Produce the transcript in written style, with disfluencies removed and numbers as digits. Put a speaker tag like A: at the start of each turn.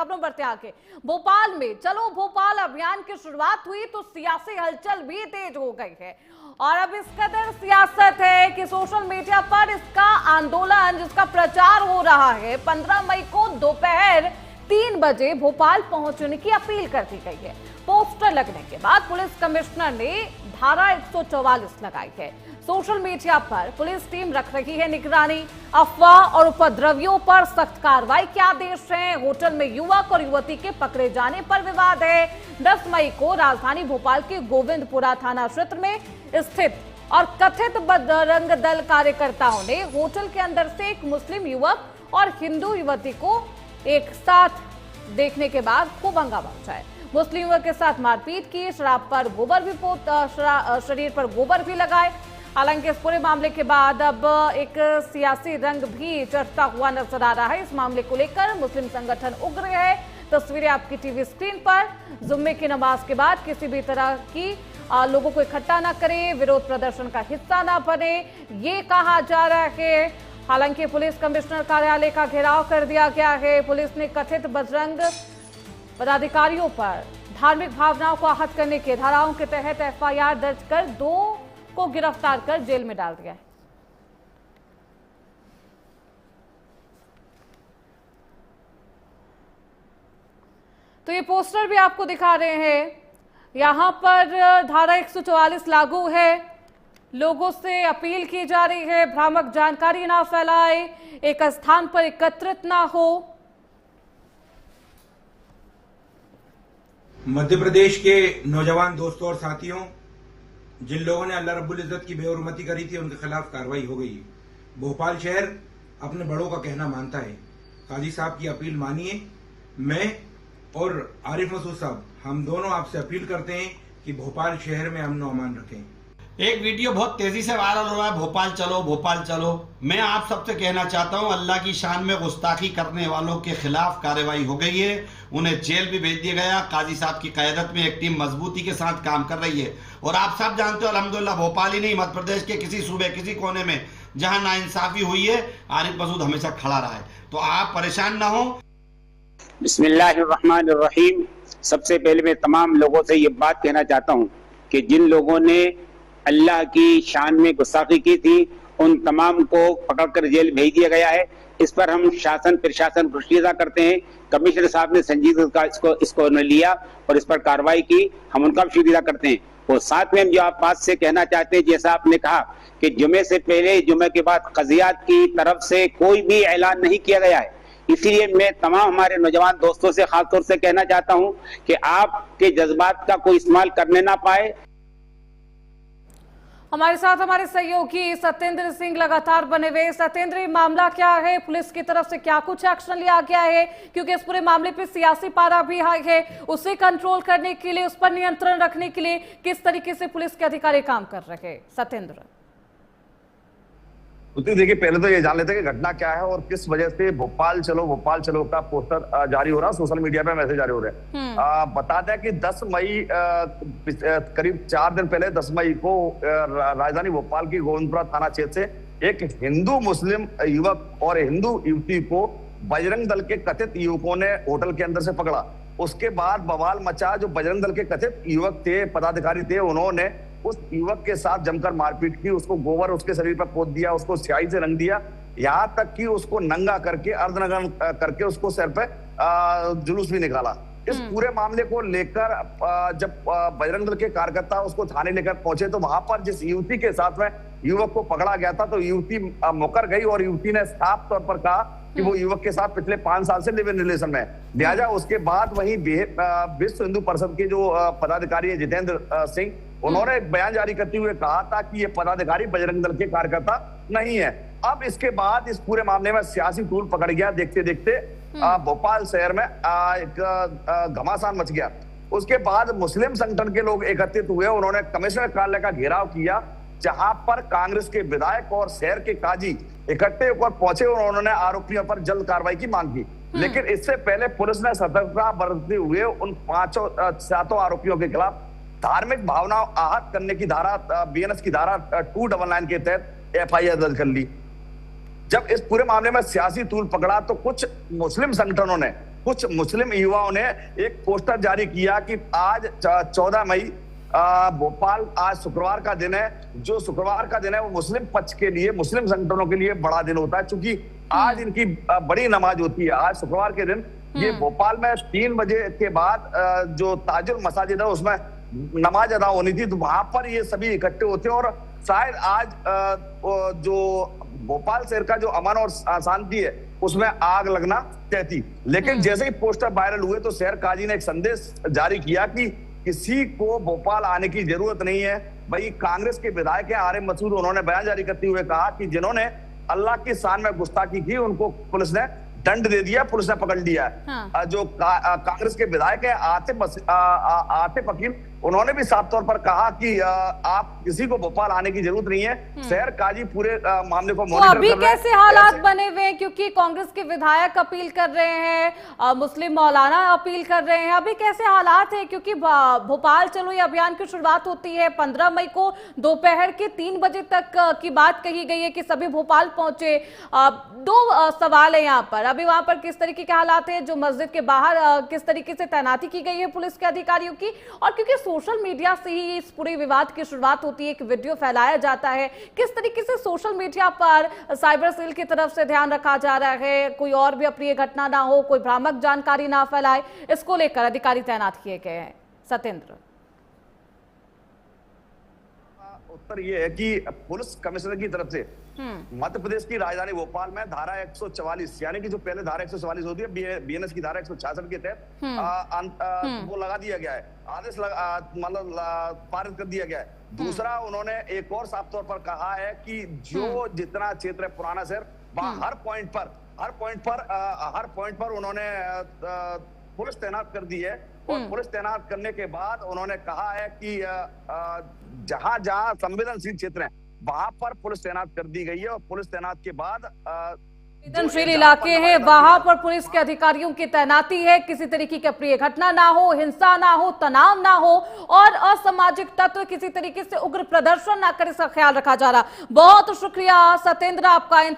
A: खबरों बढ़ते आगे। भोपाल में चलो भोपाल अभियान की शुरुआत हुई तो सियासी हलचल भी तेज हो गई है और अब इस कदर सियासत है कि सोशल मीडिया पर इसका आंदोलन जिसका प्रचार हो रहा है 15 मई को दोपहर 3 बजे भोपाल पहुंचने की अपील कर दी गई है। पोस्टर लगने के बाद पुलिस कमिश्नर ने धारा 144 लगाई है। सोशल मीडिया पर पुलिस टीम रख रही है निगरानी। अफवाह और उपद्रवियों पर सख्त कार्रवाई के आदेश हैं। होटल में युवक और युवती के पकड़े जाने पर विवाद है। 10 मई को राजधानी भोपाल के गोविंदपुरा थाना क्षेत्र में स्थित और कथित बजरंग दल कार्यकर्ताओं ने होटल के अंदर से एक मुस्लिम युवक और हिंदू युवती को एक साथ देखने के बाद खूब हंगामा मचाया। मुस्लिम युवक के साथ मारपीट की, शराब पर गोबर भी शरीर पर गोबर भी लगाए। हालांकि इस पूरे मामले के बाद अब एक सियासी रंग भी चढ़ता हुआ नजर आ रहा है। इस मामले को लेकर मुस्लिम संगठन उग्र है। तस्वीरें आपकी टीवी स्क्रीन पर। जुम्मे की नमाज के बाद किसी भी तरह की लोगों को इकट्ठा ना करें, विरोध प्रदर्शन का हिस्सा ना बने, ये कहा जा रहा है। हालांकि पुलिस कमिश्नर कार्यालय का घेराव कर दिया गया है। पुलिस ने कथित बजरंग पदाधिकारियों पर धार्मिक भावनाओं को आहत करने की धाराओं के तहत एफआईआर दर्ज कर 2 को गिरफ्तार कर जेल में डाल दिया है। तो ये पोस्टर भी आपको दिखा रहे हैं। यहां पर धारा 144 लागू है। लोगों से अपील की जा रही है भ्रामक जानकारी ना फैलाए, एक स्थान पर एकत्रित ना हो।
B: मध्य प्रदेश के नौजवान दोस्तों और साथियों, जिन लोगों ने अल्लाह रब्बुल इज्जत की बेहुरमती करी थी उनके खिलाफ कार्रवाई हो गई। भोपाल शहर अपने बड़ों का कहना मानता है। काजी साहब की अपील मानिए। मैं और आरिफ मसूद साहब हम दोनों आपसे अपील करते हैं कि भोपाल शहर में अमन और अमान रखें।
C: एक वीडियो बहुत तेजी से वायरल हो रहा है, भोपाल चलो भोपाल चलो। मैं आप सबसे कहना चाहता हूं, अल्लाह की शान में गुस्ताखी करने वालों के खिलाफ कार्रवाई हो गई है। उन्हें जेल भी भेज दिया गया। काजी साहब की क़यादत में एक टीम मजबूती के साथ काम कर रही है और आप सब जानते हो अल्हम्दुलिल्लाह भोपाल ही नहीं मध्य प्रदेश के किसी सूबे किसी कोने में जहां नाइंसाफी हुई है आरिफ मसूद हमेशा खड़ा रहा है। तो आप परेशान ना हो।
D: बिस्मिल्लाहिर्रहमानिर्रहीम। सबसे पहले मैं तमाम लोगों से ये बात कहना चाहता हूँ कि जिन लोगों ने अल्लाह की शान में गुस्ताखी की थी उन तमाम को पकड़कर जेल भेज दिया गया है। इस पर हम शासन प्रशासन को शुक्रिया करते हैं। कमिश्नर साहब ने संजीदगी इसको लिया और इस पर कार्रवाई की, हम उनका भी शुक्रिया करते हैं। और साथ में हम जो आप बात से कहना चाहते हैं, जैसा आपने कहा कि जुमे से पहले जुमे के बाद कज़ियात की तरफ से कोई भी ऐलान नहीं किया गया है। इसलिए मैं तमाम हमारे नौजवान दोस्तों से खासतौर से कहना चाहता हूं कि आपके जज्बात का कोई इस्तेमाल करने ना पाए।
A: हमारे साथ हमारे सहयोगी सत्येंद्र सिंह लगातार बने हुए। सत्येंद्र, ये मामला क्या है? पुलिस की तरफ से क्या कुछ एक्शन लिया गया है? क्योंकि इस पूरे मामले पे सियासी पारा भी हाई है, उसे कंट्रोल करने के लिए, उस पर नियंत्रण रखने के लिए किस तरीके से पुलिस के अधिकारी काम कर रहे हैं? सत्येंद्र
E: देखिए, पहले तो ये जान लेते हैं कि घटना क्या है और किस वजह से भोपाल चलो का पोस्टर जारी हो रहा है, सोशल मीडिया पे मैसेज जारी हो रहे हैं। बता दें कि 10 मई करीब 4 दिन पहले 10 मई को राजधानी भोपाल की गोविंदपुरा थाना क्षेत्र से एक हिंदू मुस्लिम युवक और हिंदू युवती को बजरंग दल के कथित युवकों ने होटल के अंदर से पकड़ा। उसके बाद बवाल मचा। जो बजरंग दल के कथित युवक थे, पदाधिकारी थे, उन्होंने उस युवक के साथ जमकर मारपीट की, उसको गोबर उसके शरीर पर पोत दिया, उसको स्याही से रंग दिया, यहाँ तक कि उसको नंगा करके अर्धनग्न करके उसको सर पे जुलूस भी निकाला। इस पूरे मामले को लेकर जब बजरंग दल के कार्यकर्ता उसको थाने लेकर पहुंचे तो वहां पर जिस युवती के साथ में युवक को पकड़ा गया था तो युवती मुकर गई और युवती ने साफ तौर पर कहा कि वो युवक के साथ पिछले 5 साल से लिव इन रिलेशन में है। लिहाजा उसके बाद वहीं विश्व हिंदू परिषद के जो पदाधिकारी है जितेंद्र सिंह, उन्होंने एक बयान जारी करते हुए कहा था कि ये पदाधिकारी बजरंग दल के कार्यकर्ता नहीं है। अब इसके बाद इस पूरे मामले में सियासी टूल पकड़ गया। देखते देखते भोपाल शहर में एक घमासान मच गया। उसके बाद मुस्लिम संगठन के लोग एकत्रित हुए, उन्होंने कमिश्नर कार्यालय का घेराव किया, जहां पर कांग्रेस के विधायक और शहर के काजी इकट्ठे होकर पहुंचे और उन्होंने आरोपियों पर जल्द कार्रवाई की मांग की। लेकिन इससे पहले पुलिस ने सतर्कता बरतते हुए उन 7 आरोपियों के खिलाफ धार्मिक भावना आहत करने की धारा बीएनएस की धारा 299 के तहत एफआईआर दर्ज कर ली। जब इस पूरे मामले में सियासी तूल पकड़ा तो कुछ मुस्लिम संगठनों ने कुछ मुस्लिम युवाओं ने एक पोस्टर जारी किया कि आज 14 मई भोपाल, आज शुक्रवार का दिन है। जो शुक्रवार का दिन है वो मुस्लिम पक्ष के लिए, मुस्लिम संगठनों के लिए बड़ा दिन होता है, क्योंकि आज इनकी बड़ी नमाज होती है। आज शुक्रवार के दिन ये भोपाल में 3 बजे के बाद जो ताजुल मसाजिद है उसमें नमाज अदा होनी थी, तो वहां पर ये सभी इकट्ठे होते हैं। और शायद आज जो भोपाल शहर का जो अमन और शांति है उसमें आग लगना तय थी। लेकिन जैसे ही पोस्टर वायरल हुए तो शहर काजी ने एक संदेश जारी किया कि किसी को भोपाल आने की जरूरत नहीं है। भाई कांग्रेस के विधायक है आरिफ मसूद, उन्होंने बयान जारी करते हुए कहा कि जिन्होंने अल्लाह की शान में गुस्ताखी की उनको पुलिस ने दंड दे दिया, पुलिस ने पकड़ लिया है। हाँ। जो कांग्रेस के विधायक है आतिफ अकील, उन्होंने भी साफ तौर पर कहा कि आप किसी को भोपाल आने की जरूरत नहीं है। शहर काजी पूरे मामले को मॉनिटर कर रहे हैं।
A: अभी कैसे हालात बने हुए हैं, क्योंकि कांग्रेस के विधायक अपील कर रहे हैं, मुस्लिम मौलाना अपील कर रहे हैं, अभी कैसे हालात है? क्योंकि भोपाल चलो ये अभियान की शुरुआत होती है 15 मई को दोपहर के 3 बजे तक की बात कही गई है कि सभी भोपाल पहुंचे। 2 सवाल है यहाँ पर, अभी वहां पर किस तरीके के हालात है, जो मस्जिद के बाहर किस तरीके से तैनाती की गई है पुलिस के अधिकारियों की, और क्योंकि सोशल मीडिया से ही इस पूरे विवाद की शुरुआत होती है, एक वीडियो फैलाया जाता है, किस तरीके से सोशल मीडिया पर साइबर सेल की तरफ से ध्यान रखा जा रहा है, कोई और भी अप्रिय घटना ना हो, कोई भ्रामक जानकारी ना फैलाए, इसको लेकर अधिकारी तैनात किए गए हैं। सत्येंद्र,
E: उत्तर ये है कि पुलिस कमिश्नर की तरफ से मध्य प्रदेश की राजधानी भोपाल में धारा 144 यानी कि जो पहले धारा 144 होती है बीएनएस की धारा 166 के तहत वो लगा दिया गया है, आदेश मतलब पारित कर दिया गया है। दूसरा, उन्होंने एक और साफ तौर पर कहा है कि जो जितना क्षेत्र है पुराना शहर, वहां हर पॉइंट पर उन्होंने पुलिस तैनात कर दी है। और पुलिस तैनात करने के बाद उन्होंने कहा है कि जहां जहां संवेदनशील क्षेत्र है वहां पर पुलिस तैनात कर दी गई है। और पुलिस तैनात के बाद
A: संवेदनशील इलाके हैं वहां पर पुलिस के अधिकारियों की तैनाती है, किसी तरीके की अप्रिय घटना ना हो, हिंसा ना हो, तनाव ना हो और असामाजिक तत्व किसी तरीके से उग्र प्रदर्शन ना करे, इसका ख्याल रखा जा रहा। बहुत शुक्रिया सत्येंद्र आपका।